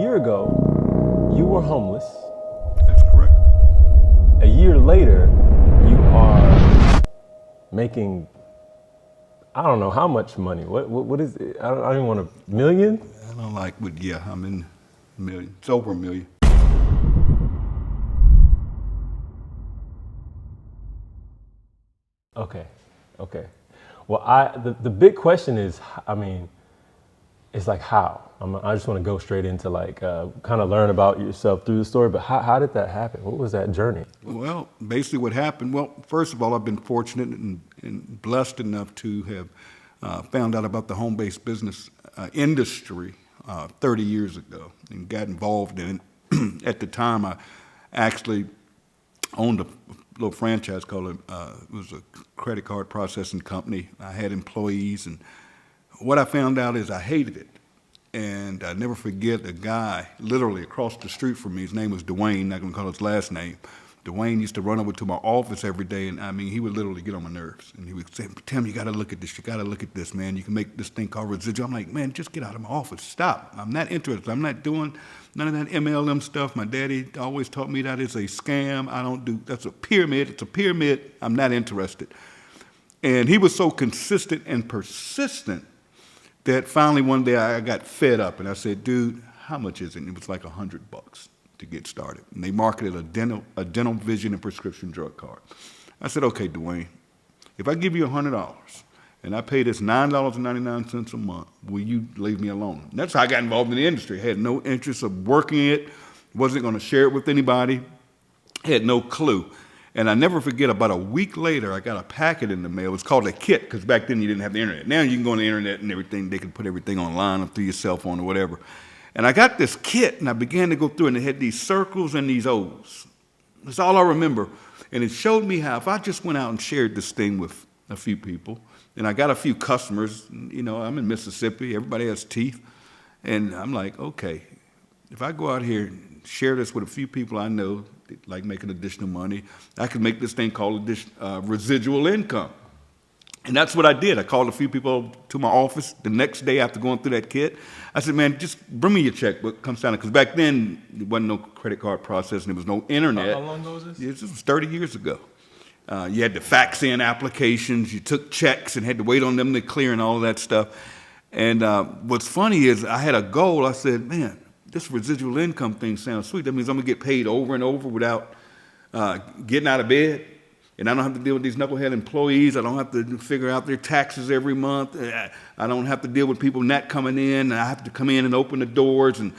year ago, you were homeless. That's correct. A year later, you are making, I don't know how much money. What is it? I don't even want a million? I don't like, but yeah, I'm in a million. It's over a million. Okay. Well, the big question is, it's like how? I just want to go straight into kind of learn about yourself through the story, but how did that happen? What was that journey? Well, basically what happened, first of all, I've been fortunate and blessed enough to have found out about the home-based business industry 30 years ago and got involved in it. At the time, I actually owned a little franchise called, it was a credit card processing company. I had employees, and what I found out is I hated it. And I never forget a guy literally across the street from me. His name was Dwayne, not gonna call his last name. Dwayne used to run over to my office every day, and he would literally get on my nerves. And he would say, Tim, you gotta look at this, man. You can make this thing called residual. I'm like, man, just get out of my office, stop. I'm not interested. I'm not doing none of that MLM stuff. My daddy always taught me that it's a scam. I don't do, that's a pyramid, it's a pyramid. I'm not interested. And he was so consistent and persistent that finally one day I got fed up and I said, dude, how much is it? And it was like $100 to get started. And they marketed a dental vision and prescription drug card. I said, okay, Dwayne, if I give you $100 and I pay this $9.99 a month, will you leave me alone? And that's how I got involved in the industry. I had no interest of working it, wasn't gonna share it with anybody, had no clue. And I never forget, about a week later, I got a packet in the mail. It was called a kit, because back then you didn't have the internet. Now you can go on the internet and everything. They can put everything online or through your cell phone or whatever. And I got this kit, and I began to go through it, and it had these circles and these O's. That's all I remember. And it showed me how if I just went out and shared this thing with a few people, and I got a few customers, I'm in Mississippi, everybody has teeth, and I'm like, okay, if I go out here and share this with a few people I know, like making additional money, I could make this thing called residual income. And that's what I did. I called a few people to my office the next day after going through that kit. I said, man, just bring me your checkbook, come sign it. Because back then, there wasn't no credit card processing, there was no internet. How long ago was this? This was 30 years ago. You had to fax in applications, you took checks and had to wait on them to clear and all of that stuff. And what's funny is I had a goal. I said, man, this residual income thing sounds sweet. That means I'm gonna get paid over and over without getting out of bed. And I don't have to deal with these knucklehead employees. I don't have to figure out their taxes every month. I don't have to deal with people not coming in. I have to come in and open the doors. And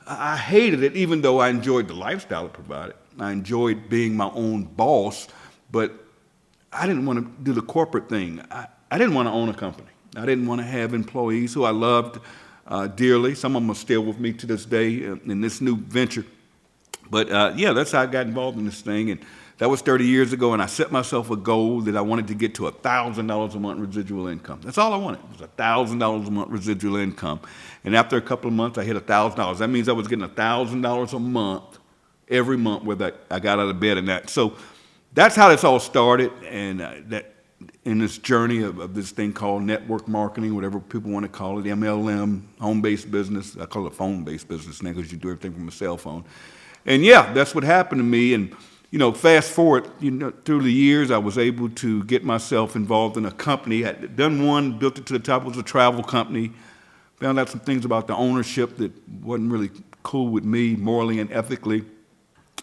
I hated it, even though I enjoyed the lifestyle it provided. I enjoyed being my own boss, but I didn't want to do the corporate thing. I didn't want to own a company. I didn't want to have employees who I loved dearly. Some of them are still with me to this day in this new venture. But yeah, that's how I got involved in this thing. And that was 30 years ago, and I set myself a goal that I wanted to get to $1,000 a month residual income. That's all I wanted, was $1,000 a month residual income. And after a couple of months, I hit $1,000. That means I was getting $1,000 a month, every month, whether I got out of bed and that. So that's how this all started, and that in this journey of this thing called network marketing, whatever people want to call it, MLM, home-based business. I call it phone-based business now because you do everything from a cell phone. And yeah, that's what happened to me. And fast forward, through the years, I was able to get myself involved in a company. I had done one, built it to the top. It was a travel company. Found out some things about the ownership that wasn't really cool with me, morally and ethically.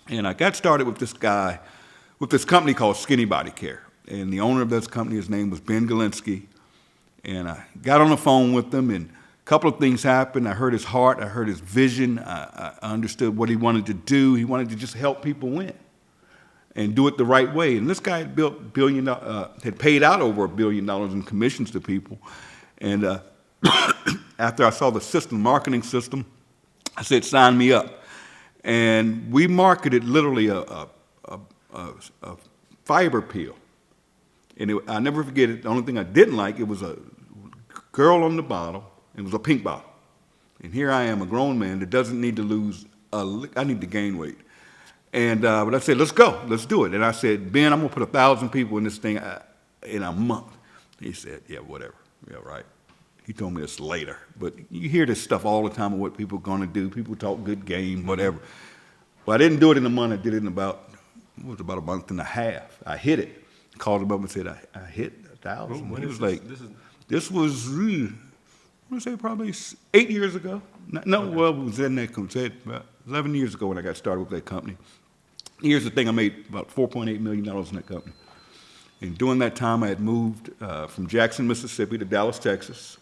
And I got started with this guy, with this company called Skinny Body Care. And the owner of this company, his name was Ben Galinsky. And I got on the phone with him, and a couple of things happened. I heard his heart, I heard his vision. I understood what he wanted to do. He wanted to just help people win and do it the right way. And this guy had had paid out over $1 billion in commissions to people. And after I saw the system, marketing system, I said, sign me up. And we marketed literally a fiber peel. And I never forget it. The only thing I didn't like, it was a girl on the bottle. It was a pink bottle. And here I am, a grown man that doesn't need to lose I need to gain weight. And but I said, let's go, let's do it. And I said, Ben, I'm gonna put 1,000 people in this thing in a month. He said, yeah, whatever, yeah, right. he told me this later, but you hear this stuff all the time of what people are going to do. People talk good game, whatever. Well, I didn't do it in a month. I did it in about a month and a half. I hit it. Called him up and said, I hit 1,000. He was like, this was, I'm going to say probably 8 years ago. No, okay. Well, it was in that company. About 11 years ago when I got started with that company. Here's the thing, I made about $4.8 million in that company. And during that time, I had moved from Jackson, Mississippi to Dallas, Texas.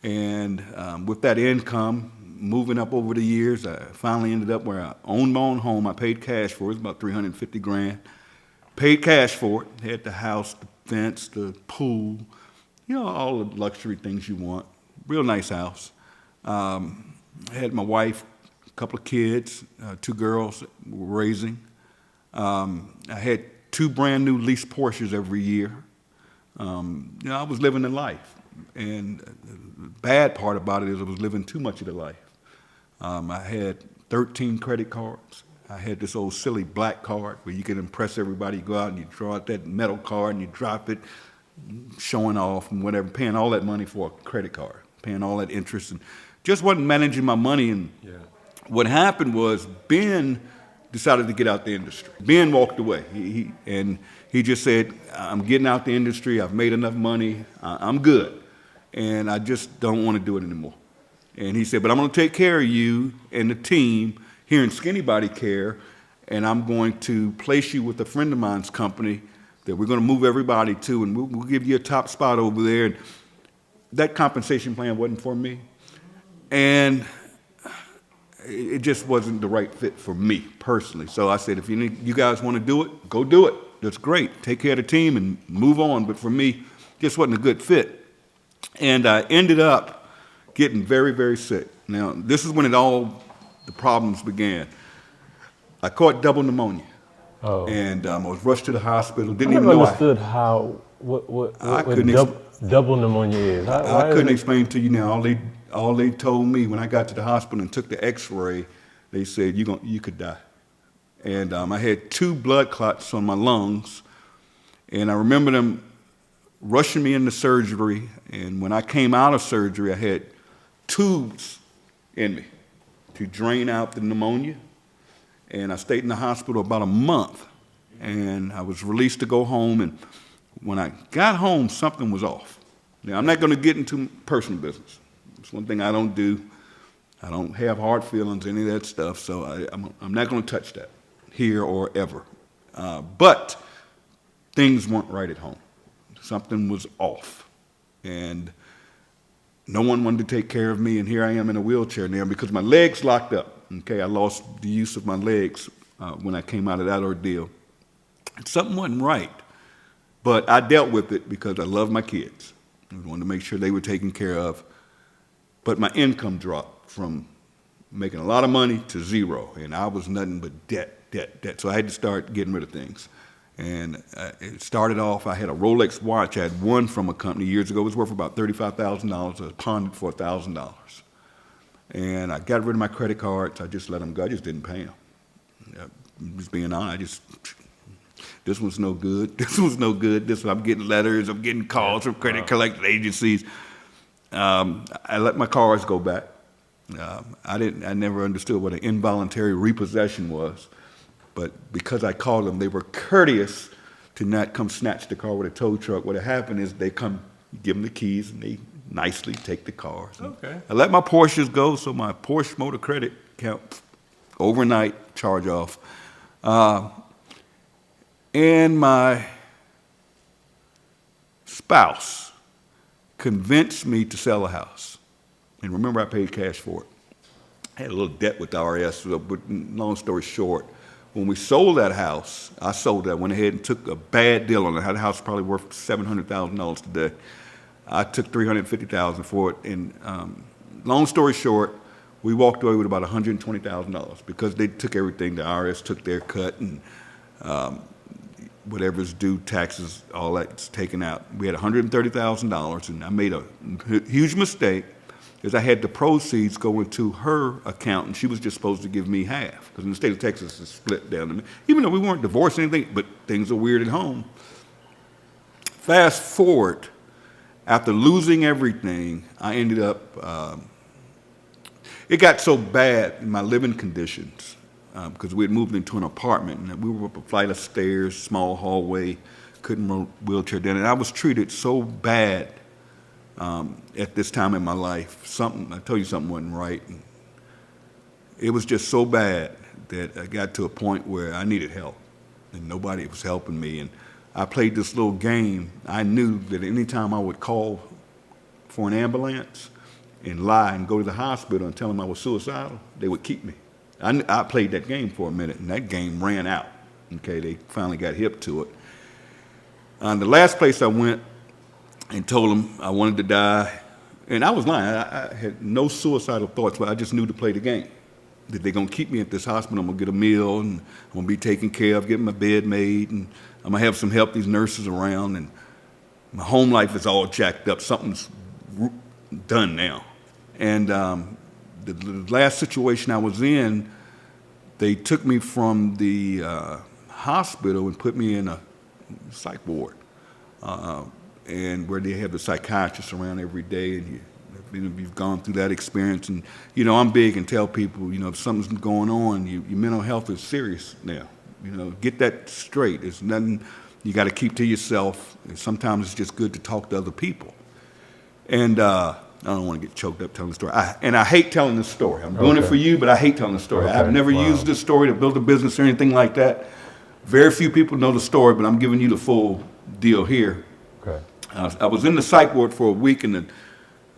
And with that income, moving up over the years, I finally ended up where I owned my own home. I paid cash for it. It was about $350,000. Paid cash for it. Had the house, the fence, the pool, all the luxury things you want. Real nice house. I had my wife, a couple of kids, 2 girls that we were raising. I had 2 brand new leased Porsches every year. I was living the life. And the bad part about it is I was living too much of the life. I had 13 credit cards. I had this old silly black card where you can impress everybody. You go out and you draw out that metal card and you drop it, showing off and whatever, paying all that money for a credit card, paying all that interest, and just wasn't managing my money. And what happened was Ben decided to get out the industry. Ben walked away. He just said, I'm getting out the industry. I've made enough money. I'm good. And I just don't want to do it anymore. And he said, but I'm going to take care of you and the team here in Skinny Body Care, and I'm going to place you with a friend of mine's company that we're going to move everybody to, and we'll give you a top spot over there. And that compensation plan wasn't for me. And it just wasn't the right fit for me personally. So I said, if you guys want to do it, go do it. That's great. Take care of the team and move on. But for me, just wasn't a good fit. And I ended up getting very, very sick. Now, this is when the problems began. I caught double pneumonia. Oh. And I was rushed to the hospital. Didn't even know. I understood what double pneumonia is. I couldn't explain to you now. All they told me when I got to the hospital and took the X-ray, they said you could die. And I had 2 blood clots on my lungs, and I remember them rushing me into surgery. And when I came out of surgery, I had tubes in me to drain out the pneumonia. And I stayed in the hospital about a month, and I was released to go home. And when I got home, something was off. Now, I'm not going to get into personal business. It's one thing I don't do. I don't have hard feelings, any of that stuff, so I'm not going to touch that here or ever. But things weren't right at home. Something was off. And no one wanted to take care of me, and here I am in a wheelchair now because my legs locked up. Okay, I lost the use of my legs when I came out of that ordeal. Something wasn't right, but I dealt with it because I love my kids. I wanted to make sure they were taken care of. But my income dropped from making a lot of money to zero, and I was nothing but debt. So I had to start getting rid of things. And it started off, I had a Rolex watch. I had one from a company years ago. It was worth about $35,000. I pawned it for $1,000. And I got rid of my credit cards. I just let them go. I just didn't pay them. Just being honest, this one's no good. This one's no good. I'm getting letters. I'm getting calls from credit collection agencies. I let my cars go back. I never understood what an involuntary repossession was. But because I called them, they were courteous to not come snatch the car with a tow truck. What had happened is they come, give them the keys, and they nicely take the cars. Okay. I let my Porsches go, so my Porsche motor credit account overnight charge off. And my spouse convinced me to sell a house. And remember, I paid cash for it. I had a little debt with the RS, but long story short, when we sold that house, I sold that, went ahead and took a bad deal on it. The house was probably worth $700,000 today. I took $350,000 for it, and long story short, we walked away with about $120,000 because they took everything. The IRS took their cut, and whatever's due, taxes, all that's taken out. We had $130,000, and I made a huge mistake because I had the proceeds go into her account, and she was just supposed to give me half because in the state of Texas, it's split down to me. Even though we weren't divorced or anything, but things are weird at home. Fast forward, After losing everything, I ended up, it got so bad in my living conditions, because we had moved into an apartment, and we were up a flight of stairs, small hallway, couldn't roll wheelchair down, and I was treated so bad at this time in my life. I told you something wasn't right. And it was just so bad that I got to a point where I needed help, and nobody was helping me. And I played this little game. I knew that anytime I would call for an ambulance and lie and go to the hospital and tell them I was suicidal, they would keep me. I played that game for a minute, and that game ran out. Okay, they finally got hip to it. The last place I went and told them I wanted to die, and I was lying. I had no suicidal thoughts, but I just knew to play the game. That they're going to keep me at this hospital. I'm going to get a meal, and I'm going to be taken care of, getting my bed made, and I'm going to have some help, these nurses around, and my home life is all jacked up. Something's done now. And the last situation I was in, they took me from the hospital and put me in a psych ward, and where they have the psychiatrists around every day, and you've gone through that experience. And I'm big and tell people, if something's going on, your mental health is serious now. Get that straight. It's nothing you got to keep to yourself. And sometimes it's just good to talk to other people. And I don't want to get choked up telling the story. I hate telling this story. I'm doing it for you, but I hate telling the story. Okay. I've never used this story to build a business or anything like that. Very few people know the story, but I'm giving you the full deal here. Okay. I was in the psych ward for a week, and the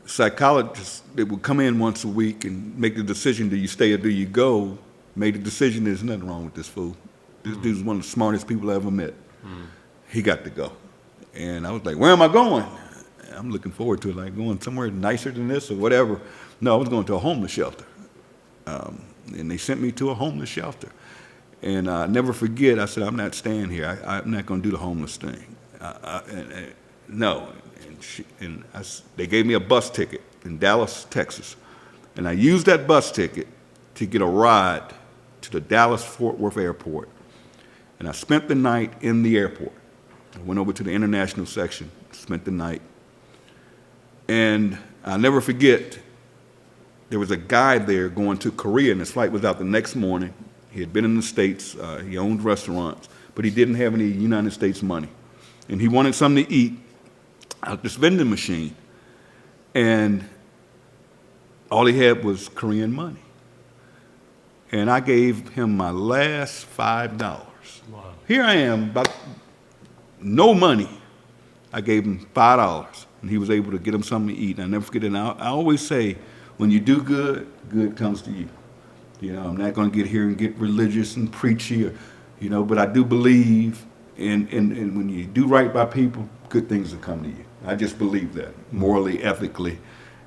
psychologist, they would come in once a week and make the decision, do you stay or do you go? Made the decision, there's nothing wrong with this fool. This dude's one of the smartest people I ever met. He got to go. And I was like, where am I going? I'm looking forward to it, like going somewhere nicer than this or whatever. No, I was going to a homeless shelter. And they sent me to a homeless shelter. And I never forget, I said, I'm not staying here. I'm not going to do the homeless thing. No. They gave me a bus ticket in Dallas, Texas. And I used that bus ticket to get a ride to the Dallas-Fort Worth airport. And I spent the night in the airport. I went over to the international section, spent the night. And I'll never forget, there was a guy there going to Korea, and his flight was out the next morning. He had been in the States. He owned restaurants, but he didn't have any United States money. And he wanted something to eat at this vending machine. And all he had was Korean money. And I gave him my last $5. Wow. Here I am, about no money. I gave him $5, and he was able to get him something to eat. And I never forget it. And I always say, when you do good, good comes to you. I'm not going to get here and get religious and preachy, but I do believe in when you do right by people, good things will come to you. I just believe that, morally, ethically.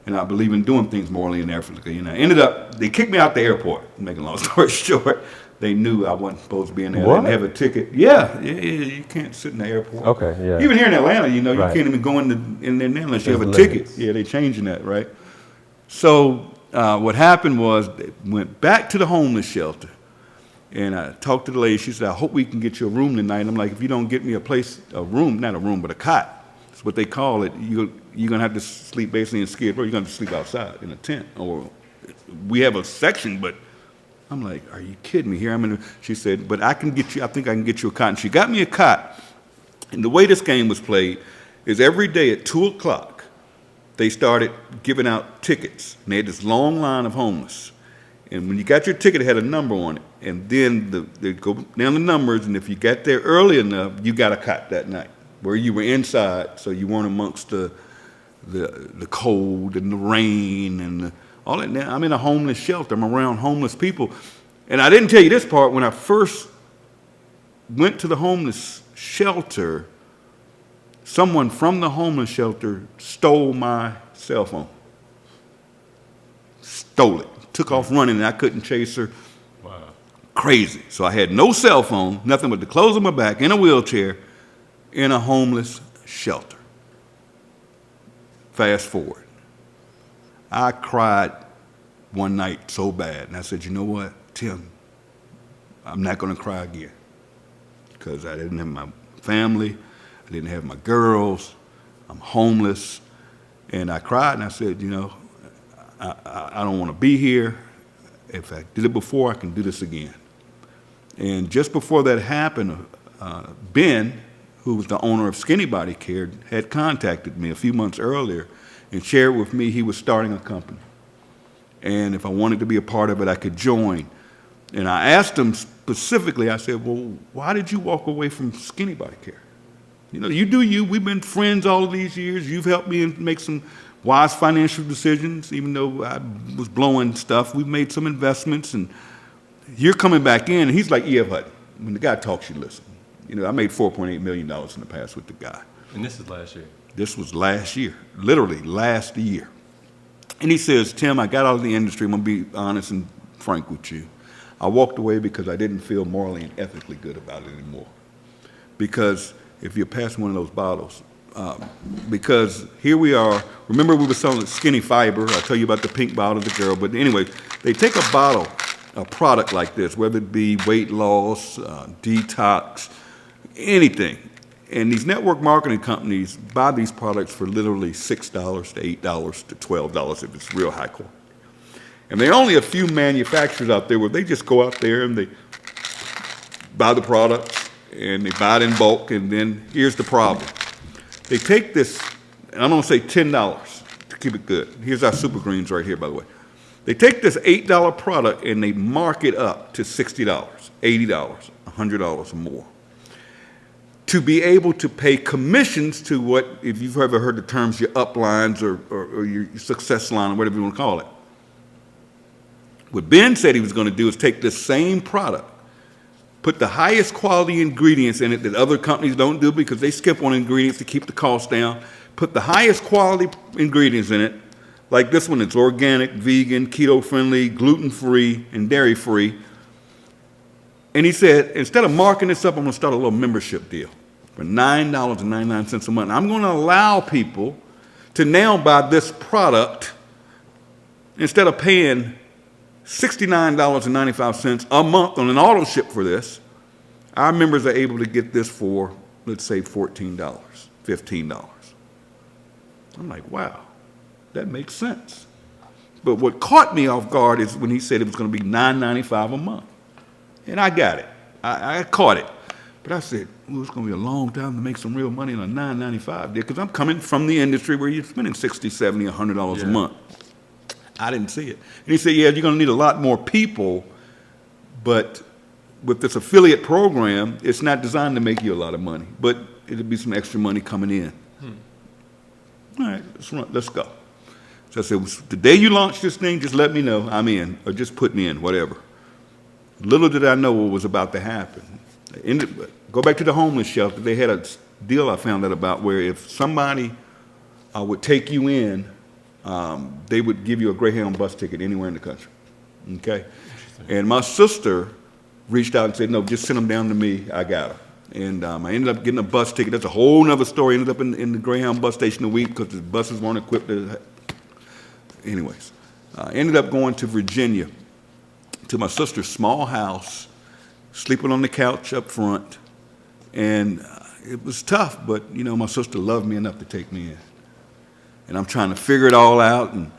And I believe in doing things morally and ethically. I ended up, they kicked me out the airport, making a long story short. They knew I wasn't supposed to be in there. What? I didn't have a ticket. Yeah, you can't sit in the airport. Okay, yeah. Even here in Atlanta, you Right. can't even go in there now unless you have a There's ticket. limits. Yeah, they're changing that, right? So what happened was they went back to the homeless shelter, and I talked to the lady. She said, I hope we can get you a room tonight. I'm like, if you don't get me a room, not a room, but a cot, that's what they call it, you're going to have to sleep basically in Skid Row. You're going to have to sleep outside in a tent. Or we have a section, but I'm like, are you kidding me? Here she said, but I think I can get you a cot. And she got me a cot. And the way this game was played is every day at 2 o'clock, they started giving out tickets. And they had this long line of homeless. And when you got your ticket, it had a number on it. And then they go down the numbers, and if you got there early enough, you got a cot that night, where you were inside, so you weren't amongst the cold and the rain and all that. Now, I'm in a homeless shelter. I'm around homeless people. And I didn't tell you this part. When I first went to the homeless shelter, someone from the homeless shelter stole my cell phone. Stole it. Took off running, and I couldn't chase her. Wow. Crazy. So I had no cell phone, nothing but the clothes on my back, in a wheelchair, in a homeless shelter. Fast forward. I cried one night so bad, and I said, you know what, Tim, I'm not going to cry again, because I didn't have my family, I didn't have my girls, I'm homeless, And I cried and I said, you know, I don't want to be here. If I did it before, I can do this again. And just before that happened, Ben, who was the owner of Skinny Body Care, had contacted me a few months earlier and shared with me he was starting a company. And if I wanted to be a part of it, I could join. And I asked him specifically, I said, well, why did you walk away from Skinny Body Care? You know, you do you. We've been friends all of these years. You've helped me make some wise financial decisions, even though I was blowing stuff. We've made some investments, and you're coming back in. And he's like E.F. Hutton. When the guy talks, you listen. You know, I made $4.8 million in the past with the guy. And this is last year? This was last year, literally last year. And he says, Tim, I got out of the industry. I'm going to be honest and frank with you. I walked away because I didn't feel morally and ethically good about it anymore. Because if you're passing one of those bottles, because here we are, remember we were selling Skinny Fiber. I'll tell you about the pink bottle, the girl. But anyway, they take a bottle, a product like this, whether it be weight loss, detox, anything. And these network marketing companies buy these products for literally $6 to $8 to $12 if it's real high quality. And there are only a few manufacturers out there where they just go out there and they buy the products and they buy it in bulk, and then here's the problem. They take this, and I'm gonna say $10 to keep it good. Here's our Super Greens right here, by the way. They take this $8 product and they mark it up to $60, $80, $100 or more, to be able to pay commissions to what, if you've ever heard the terms, your uplines or your success line or whatever you want to call it. What Ben said he was going to do is take this same product, put the highest quality ingredients in it that other companies don't do because they skip on ingredients to keep the cost down, put the highest quality ingredients in it, like this one, it's organic, vegan, keto-friendly, gluten-free, and dairy-free. And he said, instead of marking this up, I'm going to start a little membership deal for $9.99 a month. I'm going to allow people to now buy this product instead of paying $69.95 a month on an auto ship for this. Our members are able to get this for, let's say, $14, $15. I'm like, wow, that makes sense. But what caught me off guard is when he said it was going to be $9.95 a month. And I got it. I caught it. But I said, well, it's going to be a long time to make some real money on a $9.95 deal because I'm coming from the industry where you're spending $60, $70, $100 a month. I didn't see it. And he said, yeah, you're going to need a lot more people, but with this affiliate program, it's not designed to make you a lot of money, but it'll be some extra money coming in. All right, let's go. So I said, the day you launch this thing, just let me know I'm in, or just put me in, whatever. Little did I know what was about to happen. Go back to the homeless shelter. They had a deal I found out about where if somebody would take you in, they would give you a Greyhound bus ticket anywhere in the country, okay? And my sister reached out and said, no, just send them down to me, I got them. And I ended up getting a bus ticket. That's a whole nother story. Ended up in the Greyhound bus station a week because the buses weren't equipped to, anyways. Ended up going to Virginia to my sister's small house, sleeping on the couch up front. And it was tough, but you know, my sister loved me enough to take me in. And I'm trying to figure it all out. And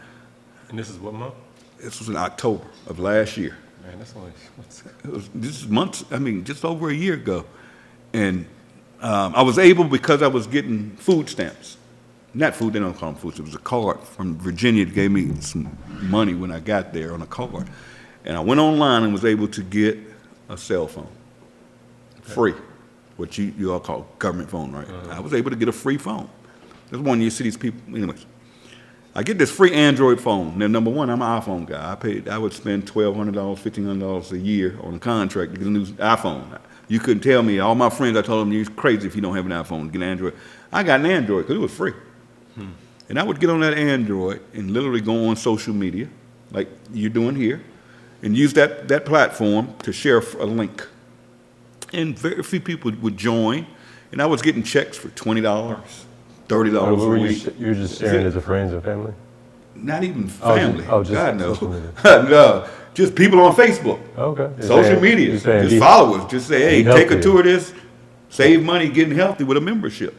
this is what month? This was in October of last year. Man, that's only this is months, I mean, just over a year ago. And I was able, because I was getting food stamps. Not food, they don't call them food stamps. It was a card from Virginia that gave me some money when I got there on a card. And I went online and was able to get a cell phone, free, what you all call government phone, right? I was able to get a free phone. That's one you see these people, anyways. I get this free Android phone. Now, number one, I'm an iPhone guy. I would spend $1,200, $1,500 a year on a contract to get a new iPhone. You couldn't tell me, all my friends, I told them, you're crazy if you don't have an iPhone to get an Android. I got an Android because it was free. And I would get on that Android and literally go on social media, like you're doing here, and use that platform to share a link. And very few people would join, and I was getting checks for $20, $30 a week. You were just sharing as a friends and family? Not even family. Just God, no. social media. No, just people on Facebook. Okay. Social media. Just followers. Just say, hey, take a tour of this, save money, getting healthy with a membership.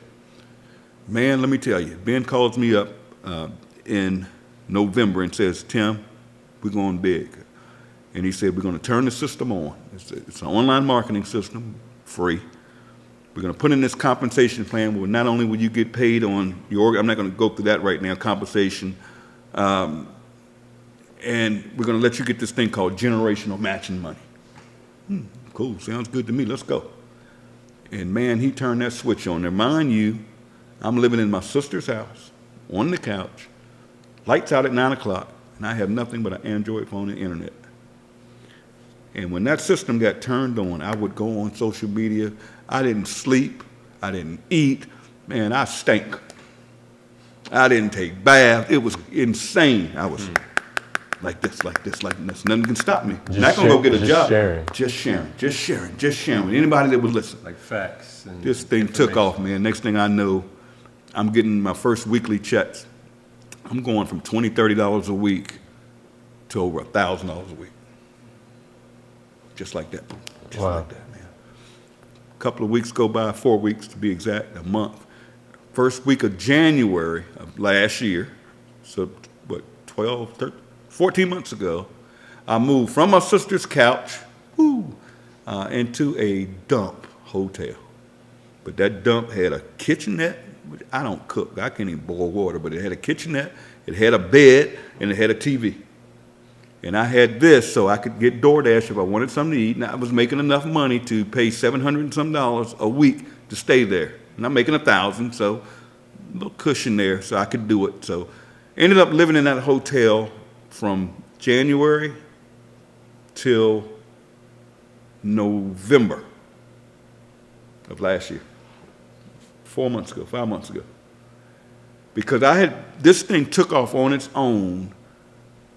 Man, let me tell you, Ben calls me up in November and says, Tim, we're going big. And he said, we're going to turn the system on. It's an online marketing system, free. We're going to put in this compensation plan where not only will you get paid on your, I'm not going to go through that right now, compensation, and we're going to let you get this thing called generational matching money. Cool, sounds good to me, let's go. And man, he turned that switch on there. Mind you, I'm living in my sister's house, on the couch, lights out at 9 o'clock, and I have nothing but an Android phone and internet. And when that system got turned on, I would go on social media. I didn't sleep, I didn't eat, man, I stank. I didn't take baths, it was insane. I was like this. Nothing can stop me. Not gonna go get a job. Just sharing with anybody that would listen. Like facts. And this thing took off, man. Next thing I know, I'm getting my first weekly checks. I'm going from $20, $30 a week to over $1,000 a week. Just like that. Just like that, man. A couple of weeks go by, 4 weeks to be exact, a month. First week of January of last year, so what, 12, 13, 14 months ago, I moved from my sister's couch into a dump hotel. But that dump had a kitchenette. I don't cook, I can't even boil water, but it had a kitchenette, it had a bed, and it had a TV. And I had this so I could get DoorDash if I wanted something to eat, and I was making enough money to pay $700 and some a week to stay there. And I'm making $1,000, so a little cushion there so I could do it. So ended up living in that hotel from January till November of last year. 5 months ago. Because this thing took off on its own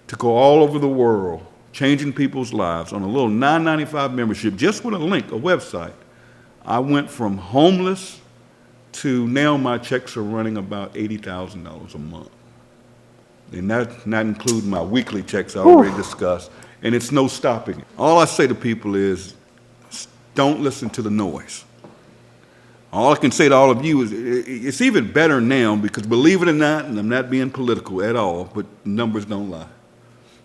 to go all over the world, changing people's lives on a little $9.95 membership, just with a link, a website. I went from homeless to now my checks are running about $80,000 a month. And that's not including my weekly checks I already discussed. And it's no stopping it. All I say to people is, don't listen to the noise. All I can say to all of you is, it's even better now because believe it or not, and I'm not being political at all, but numbers don't lie.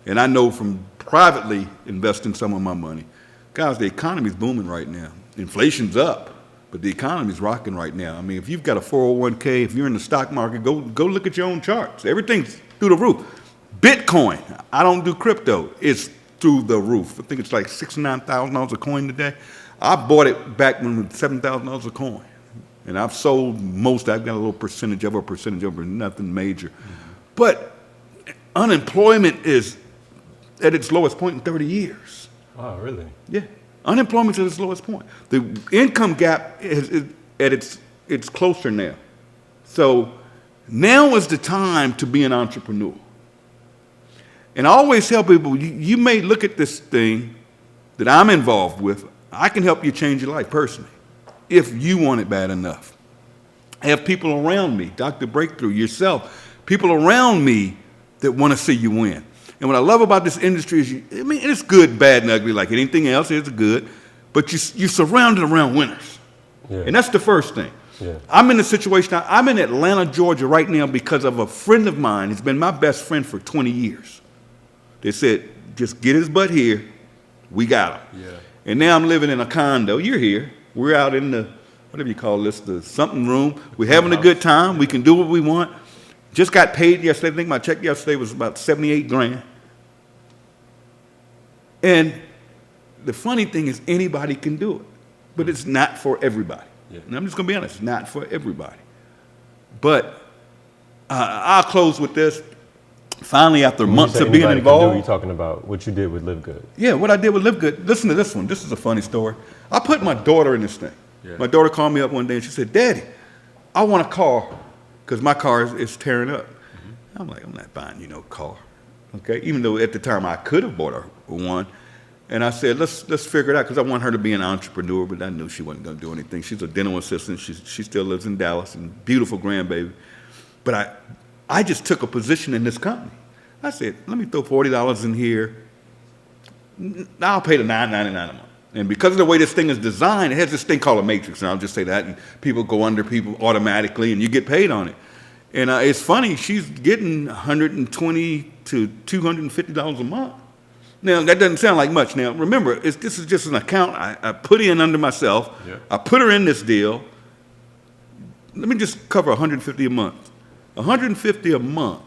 And I know from privately investing some of my money, guys, the economy's booming right now. Inflation's up, but the economy's rocking right now. I mean, if you've got a 401k, if you're in the stock market, go look at your own charts. Everything's through the roof. Bitcoin, I don't do crypto, it's through the roof. I think it's like $69,000 a coin today. I bought it back when it was $7,000 a coin. And I've sold most, I've got a little percentage of it, nothing major. But unemployment is at its lowest point in 30 years. Wow, really? Yeah, unemployment's at its lowest point. The income gap is at it's closer now. So now is the time to be an entrepreneur. And I always tell people, you may look at this thing that I'm involved with, I can help you change your life personally, if you want it bad enough. I have people around me, Dr. Breakthrough, yourself, people around me that want to see you win. And what I love about this industry is, it's good, bad, and ugly like anything else. It's good, but you're surrounded around winners. Yeah. And that's the first thing. Yeah. I'm in a situation, I'm in Atlanta, Georgia right now because of a friend of mine. He's been my best friend for 20 years. They said, just get his butt here. We got him. Yeah. And now I'm living in a condo. You're here. We're out in the, whatever you call this, the something room. We're having a good time. We can do what we want. Just got paid yesterday. I think my check yesterday was about 78 grand. And the funny thing is anybody can do it, but it's not for everybody. Yeah. And I'm just going to be honest, it's not for everybody. But I'll close with this. Finally, after months of being involved. You're talking about what you did with LiveGood. Yeah, what I did with LiveGood. Listen to this one. This is a funny story. I put my daughter in this thing. Yeah. My daughter called me up one day and she said, Daddy, I want a car because my car is tearing up. Mm-hmm. I'm like, I'm not buying you no car. Okay, even though at the time I could have bought her one. And I said, let's figure it out because I want her to be an entrepreneur, but I knew she wasn't going to do anything. She's a dental assistant. She still lives in Dallas, and beautiful grandbaby. But I just took a position in this company. I said, let me throw $40 in here. I'll pay the $9.99 a month. And because of the way this thing is designed, it has this thing called a matrix, and I'll just say that, and people go under people automatically, and you get paid on it. And it's funny, she's getting $120 to $250 a month. Now, that doesn't sound like much. Now, remember, this is just an account I put in under myself. Yeah. I put her in this deal. Let me just cover $150 a month. $150 a month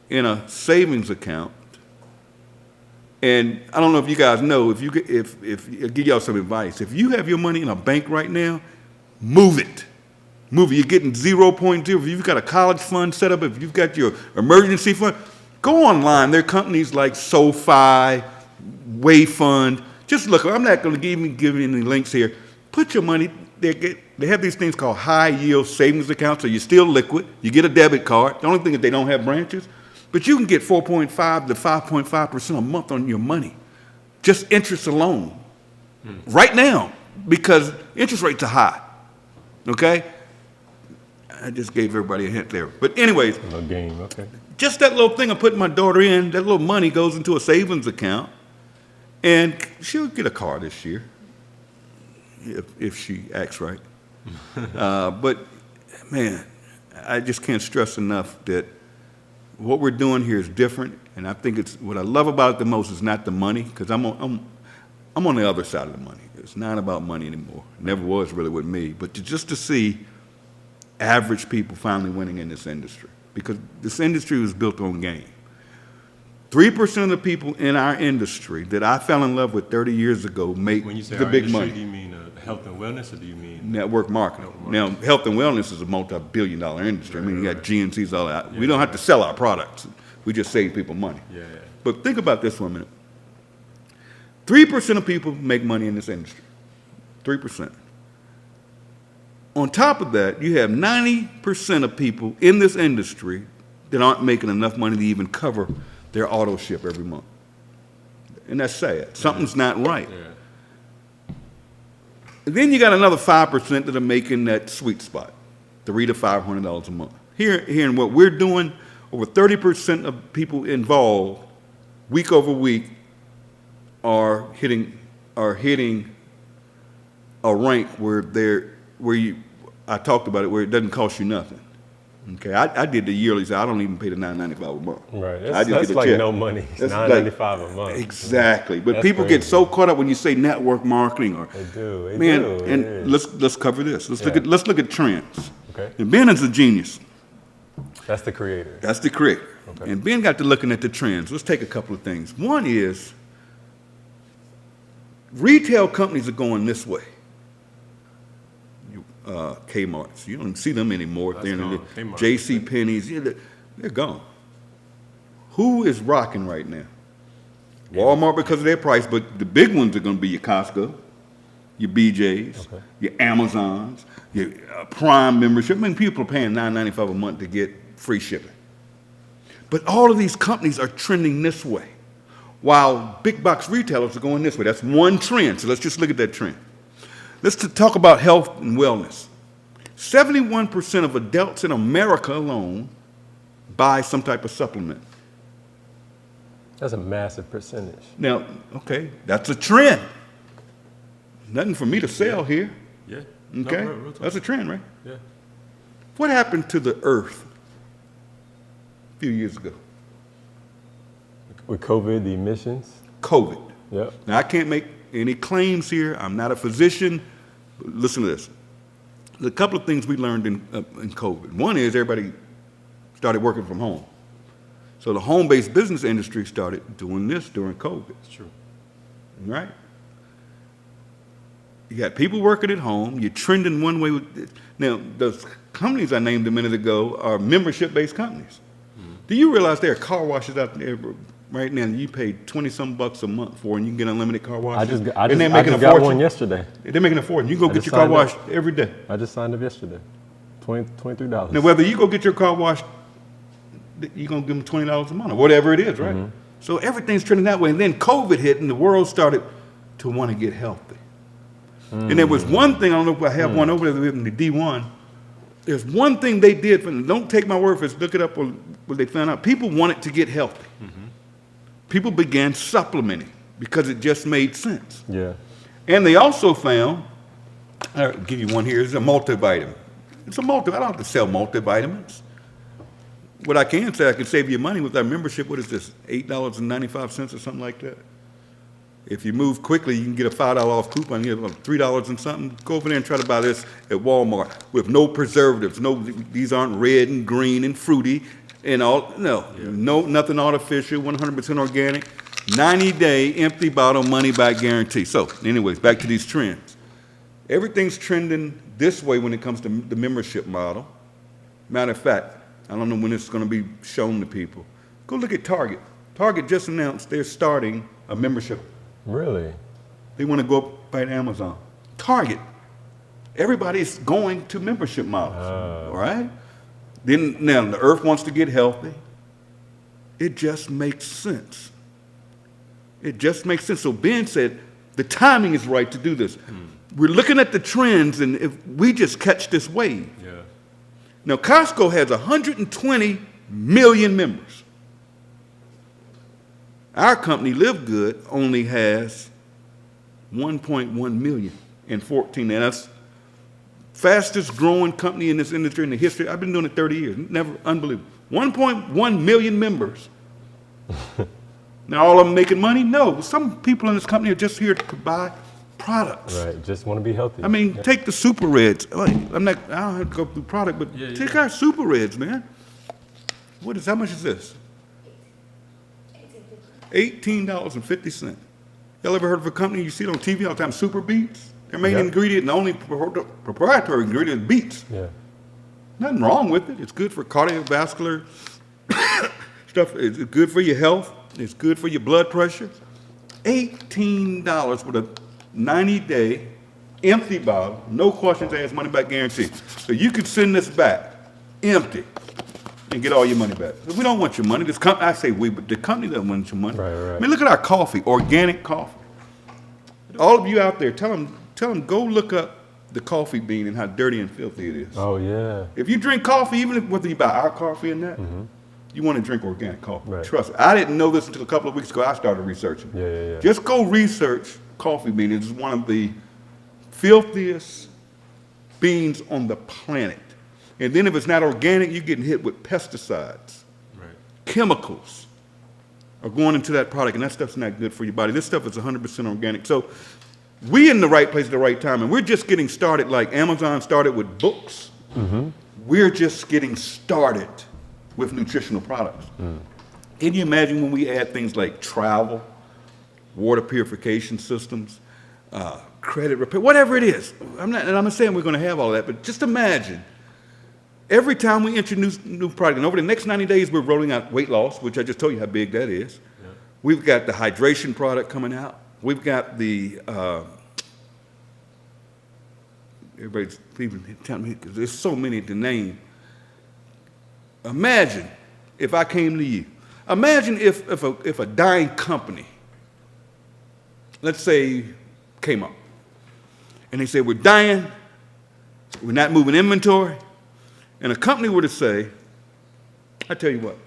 in a savings account. And I don't know if you guys know, if I'll give y'all some advice. If you have your money in a bank right now, move it. Move it. You're getting 0.0. If you've got a college fund set up, if you've got your emergency fund, go online. There are companies like SoFi, Wayfund. Just look. I'm not going to give you any links here. Put your money. They have these things called high yield savings accounts, so you're still liquid. You get a debit card. The only thing is they don't have branches. But you can get 4.5 to 5.5% a month on your money, just interest alone, right now, because interest rates are high. Okay, I just gave everybody a hint there. But anyways, No game. Okay. just that little thing I put my daughter in, that little money goes into a savings account, and she'll get a car this year if she acts right. But man, I just can't stress enough that what we're doing here is different, and I think it's what I love about it the most is not the money, because I'm on the other side of the money. It's not about money anymore. It never was really with me, but just to see average people finally winning in this industry, because this industry was built on game. 3% of the people in our industry that I fell in love with 30 years ago make When you say the our big industry, money. do you mean health and wellness, or do you mean Network marketing. Now, health and wellness is a multi-billion-dollar industry. I mean, you got GNCs, all that. We don't have to sell our products. We just save people money. Yeah. But think about this for a minute. 3% of people make money in this industry. 3%. On top of that, you have 90% of people in this industry that aren't making enough money to even cover their auto ship every month. And that's sad. Something's not right. Yeah. And then you got another 5% that are making that sweet spot, $300 to $500 a month. Here in what we're doing, over 30% of people involved, week over week, are hitting a rank I talked about it, where it doesn't cost you nothing. Okay, I did the yearly, so I don't even pay the $9.95 a month. Right. I just That's get a like check. no money. It's That's $9.95 a month. Exactly. But That's people get crazy. so caught up when you say network marketing or They do. They man, do. and It is. let's cover this. Let's Yeah. look at trends. Okay. And Ben is a genius. That's the creator. That's the creator. Okay. And Ben got to looking at the trends. Let's take a couple of things. One is retail companies are going this way. Kmart's, you don't see them anymore. That's They're in the gone. Kmart. J.C. Penney's, they're gone. Who is rocking right now? Walmart because of their price, but the big ones are going to be your Costco, your BJ's, Okay. your Amazons, your Prime membership. I mean, people are paying $9.95 a month to get free shipping. But all of these companies are trending this way, while big box retailers are going this way. That's one trend, so let's just look at that trend. Let's talk about health and wellness. 71% of adults in America alone buy some type of supplement. That's a massive percentage. Now, okay, that's a trend. Nothing for me to sell here. Yeah. Okay, No, real talk. that's a trend, right? Yeah. What happened to the earth a few years ago? With COVID, the emissions. COVID. Yep. Now, I can't make any claims here. I'm not a physician. But listen to this. There's a couple of things we learned in COVID. One is everybody started working from home. So the home-based business industry started doing this during COVID. It's true. Right? You got people working at home. You're trending one way with this. Now, those companies I named a minute ago are membership-based companies. Do you realize there are car washes out there right now you pay $20-some a month for, and you can get unlimited car washes? I And they're just making a got fortune. one yesterday. They're making a fortune. You can go I get just your car signed up. washed every day. I just signed up yesterday. $23. Now, whether you go get your car washed, you're going to give them $20 a month or whatever it is, right? Mm-hmm. So everything's trending that way. And then COVID hit, and the world started to want to get healthy. And there was one thing, I don't know if I have one over there in the D1. There's one thing they did, don't take my word for it, look it up what they found out. People wanted to get healthy. People began supplementing because it just made sense. Yeah. And they also found, I'll give you one here, it's a multivitamin. It's a multivitamin. I don't have to sell multivitamins. What I can say, I can save you money with our membership. What is this, $8.95 or something like that? If you move quickly, you can get a $5 off coupon. You get $3 and something. Go over there and try to buy this at Walmart with no preservatives. No, these aren't red and green and fruity and all. No, nothing artificial. 100% organic. 90-day empty bottle money back guarantee. So, anyways, back to these trends. Everything's trending this way when it comes to the membership model. Matter of fact, I don't know when it's going to be shown to people. Go look at Target. Target just announced they're starting a membership. Really? They want to go up by Amazon. Target. Everybody's going to membership models, all right? Then now the earth wants to get healthy. It just makes sense. It just makes sense. So Ben said the timing is right to do this. We're looking at the trends, and if we just catch this wave. Yeah. Now Costco has 120 million members. Our company, LiveGood, only has 1.1 million in 14. And that's fastest growing company in this industry in the history. I've been doing it 30 years. Never, unbelievable. 1.1 million members. Now, all of them making money? No. Some people in this company are just here to buy products. Right, just want to be healthy. I mean, take the Super Reds. I don't have to go through product, but take our Super Reds, man. How much is this? $18.50. Y'all ever heard of a company you see it on TV all the time, Super Beets? Their main ingredient and the only proprietary ingredient is beets. Yeah. Nothing wrong with it. It's good for cardiovascular stuff. It's good for your health. It's good for your blood pressure. $18 with a 90-day empty bottle, no questions asked, money back guarantee. So you can send this back empty and get all your money back. We don't want your money. This company, I say we, but the company doesn't want your money. Right. I mean, look at our coffee, organic coffee. All of you out there, tell them, go look up the coffee bean and how dirty and filthy it is. Oh, yeah. If you drink coffee, even whether you buy our coffee or not, you want to drink organic coffee. Right. Trust me. I didn't know this until a couple of weeks ago. I started researching. Yeah. Just go research coffee bean. It's one of the filthiest beans on the planet. And then if it's not organic, you're getting hit with pesticides. Right. Chemicals are going into that product, and that stuff's not good for your body. This stuff is 100% organic. So we're in the right place at the right time, and we're just getting started like Amazon started with books. We're just getting started with nutritional products. Can you imagine when we add things like travel, water purification systems, credit repair, whatever it is? I'm not saying we're going to have all that, but just imagine every time we introduce new product, and over the next 90 days, we're rolling out weight loss, which I just told you how big that is. Yeah. We've got the hydration product coming out. We've got the, everybody's even telling me, because there's so many to name. Imagine if I came to you. Imagine if a dying company, let's say came up, and they said, we're dying, we're not moving inventory, and a company were to say, I tell you what,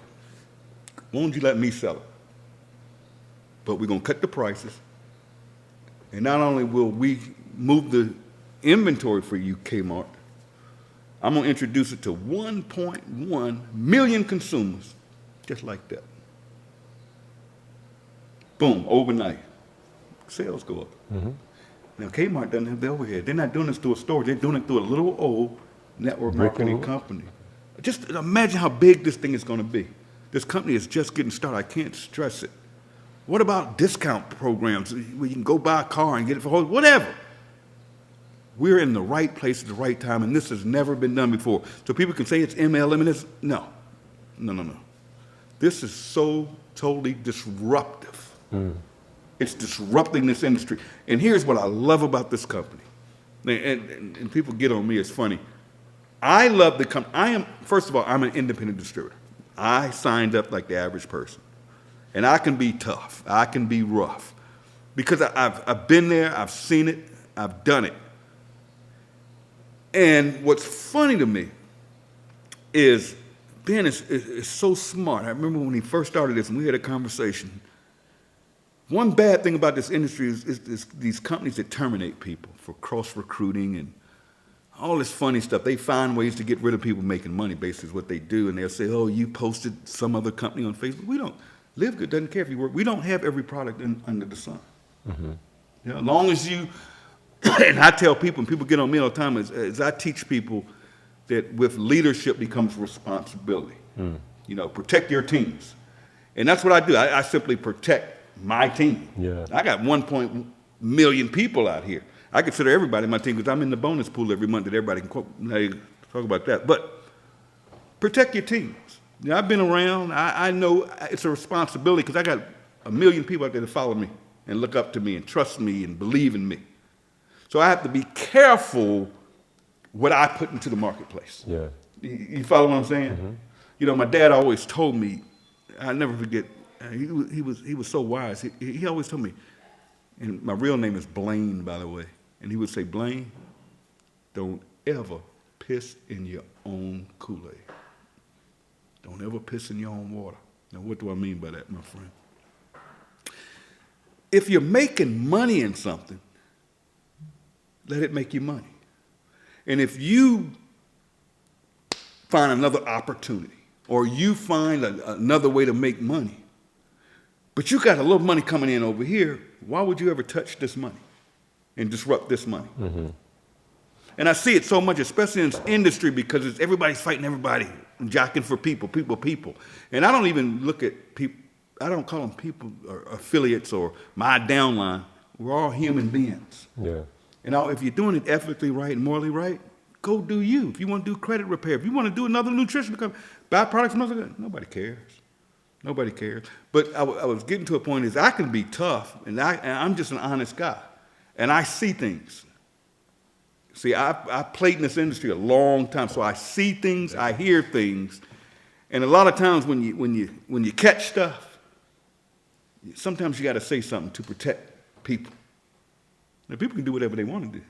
why don't you let me sell it? But we're going to cut the prices, and not only will we move the inventory for you, Kmart, I'm going to introduce it to 1.1 million consumers, just like that. Boom, overnight. Sales go up. Now, Kmart doesn't have the overhead. They're not doing this through a store. They're doing it through a little old network marketing company. Just imagine how big this thing is going to be. This company is just getting started. I can't stress it. What about discount programs where you can go buy a car and get it for whatever? We're in the right place at the right time, and this has never been done before. So people can say it's MLM, and it's no. This is so totally disruptive. It's disrupting this industry. And here's what I love about this company. And people get on me, it's funny. I love the company. First of all, I'm an independent distributor. I signed up like the average person. And I can be tough. I can be rough. Because I've been there, I've seen it, I've done it. And what's funny to me is Ben is so smart. I remember when he first started this and we had a conversation. One bad thing about this industry is these companies that terminate people for cross-recruiting and all this funny stuff. They find ways to get rid of people making money, basically is what they do. And they'll say, oh, you posted some other company on Facebook. We don't. LiveGood doesn't care if you work. We don't have every product under the sun. Mm-hmm. You know, as long as you, and I tell people, and people get on me all the time, is I teach people that with leadership becomes responsibility. Mm. You know, protect your teams. And that's what I do. I simply protect my team. Yeah. I got 1 million people out here. I consider everybody my team because I'm in the bonus pool every month that everybody can talk about that. But protect your teams. You know, I've been around. I know it's a responsibility because I got 1 million people out there that follow me and look up to me and trust me and believe in me. So I have to be careful what I put into the marketplace. Yeah. You follow what I'm saying? Mm-hmm. You know, my dad always told me, I'll never forget, he was so wise. He always told me, and my real name is Blaine, by the way, and he would say, Blaine, don't ever piss in your own Kool-Aid. Don't ever piss in your own water. Now, what do I mean by that, my friend? If you're making money in something, let it make you money. And if you find another opportunity or you find another way to make money, but you got a little money coming in over here, why would you ever touch this money and disrupt this money? Mm-hmm. And I see it so much, especially in this industry, because everybody's fighting everybody, and jockeying for people. And I don't even look at people, I don't call them people or affiliates or my downline. We're all human beings. Yeah. And if you're doing it ethically right and morally right, go do you. If you want to do credit repair, if you want to do another nutrition, buy products from other guys, nobody cares. Nobody cares. But I was getting to a point is I can be tough, and I'm just an honest guy. And I see things. See, I played in this industry a long time, so I see things, I hear things. And a lot of times when you catch stuff, sometimes you got to say something to protect people. Now, people can do whatever they want to do.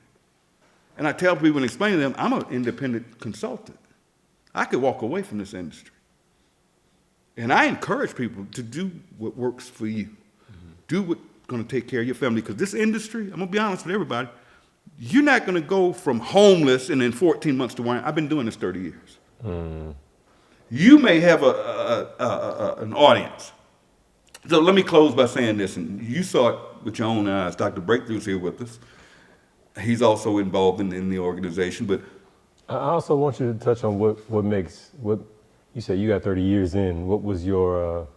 And I tell people and explain to them, I'm an independent consultant. I could walk away from this industry. And I encourage people to do what works for you. Mm-hmm. Do what's going to take care of your family. Because this industry, I'm going to be honest with everybody, you're not going to go from homeless and in 14 months to wine. I've been doing this 30 years. Mm. You may have an audience. So let me close by saying this, and you saw it with your own eyes. Dr. Breakthrough's here with us. He's also involved in the organization. But I also want you to touch on what makes, what you said you got 30 years in. What was your,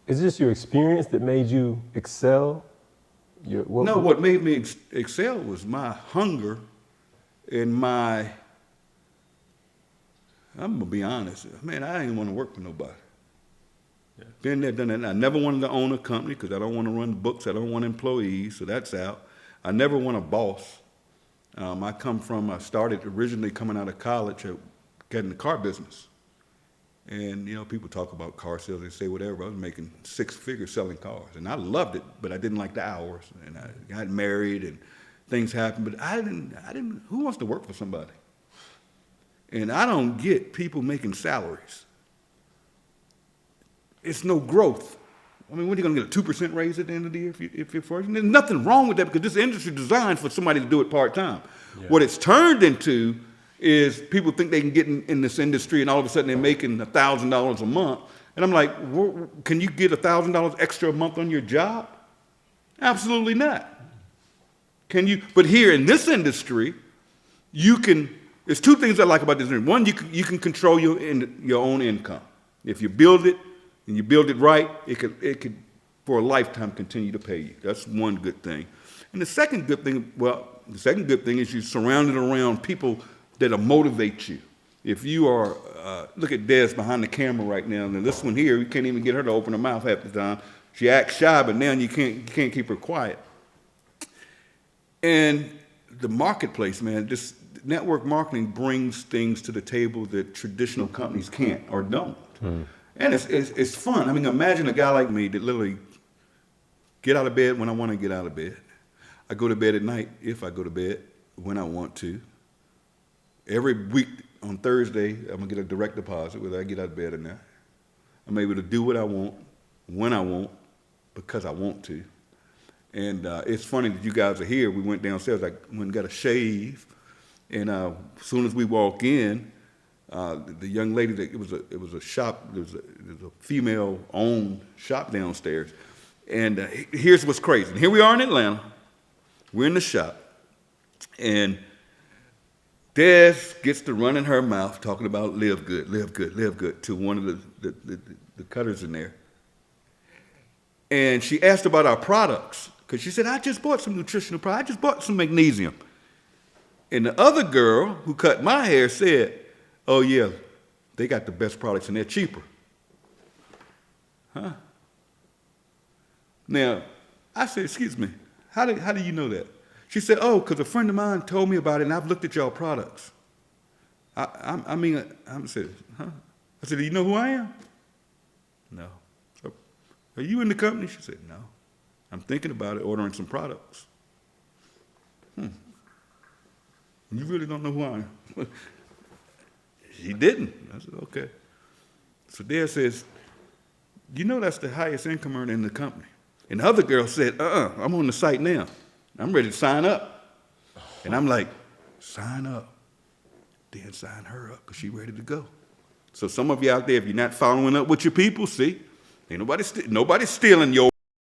is this your experience that made you excel? What made me excel was my hunger and I'm going to be honest, man, I didn't want to work for nobody. Yeah. Been there, done that. I never wanted to own a company because I don't want to run books. I don't want employees, so that's out. I never want a boss. I started originally coming out of college at getting the car business. And, you know, people talk about car sales, they say whatever. I was making 6 figures selling cars. And I loved it, but I didn't like the hours. And I got married and things happened. But I didn't, who wants to work for somebody? And I don't get people making salaries. It's no growth. I mean, when are you going to get a 2% raise at the end of the year if you're first? And there's nothing wrong with that because this industry is designed for somebody to do it part-time. Yeah. What it's turned into is people think they can get in this industry and all of a sudden they're making $1,000 a month. And I'm like, can you get $1,000 extra a month on your job? Absolutely not. Can you? But here in this industry, you can, there's 2 things I like about this industry. One, you can control your own income. If you build it and you build it right, it could for a lifetime continue to pay you. That's one good thing. And the second good thing is you're surrounded around people that'll motivate you. If you are, look at Des behind the camera right now, and this one here, you can't even get her to open her mouth half the time. She acts shy, but now you can't keep her quiet. And the marketplace, man, this network marketing brings things to the table that traditional companies can't or don't. Mm. And it's fun. I mean, imagine a guy like me that literally get out of bed when I want to get out of bed. I go to bed at night if I go to bed when I want to. Every week on Thursday, I'm going to get a direct deposit whether I get out of bed or not. I'm able to do what I want, when I want, because I want to. And it's funny that you guys are here. We went downstairs, I went and got a shave. And as soon as we walk in, the young lady, it was a shop, there was a female-owned shop downstairs. And here's what's crazy. And here we are in Atlanta. We're in the shop. And Des gets to run in her mouth talking about live good, live good, live good to one of the cutters in there. And she asked about our products because she said, I just bought some nutritional products. I just bought some magnesium. And the other girl who cut my hair said, oh, yeah, they got the best products and they're cheaper. Huh? Now, I said, excuse me, how do you know that? She said, oh, because a friend of mine told me about it and I've looked at y'all products. I said, huh? I said, do you know who I am? No. Are you in the company? She said, no. I'm thinking about it, ordering some products. You really don't know who I am? She didn't. I said, okay. So Dad says, you know that's the highest income earner in the company. And the other girl said, I'm on the site now. I'm ready to sign up. And I'm like, sign up. Then sign her up because she's ready to go. So some of you out there, if you're not following up with your people, see, ain't nobody stealing your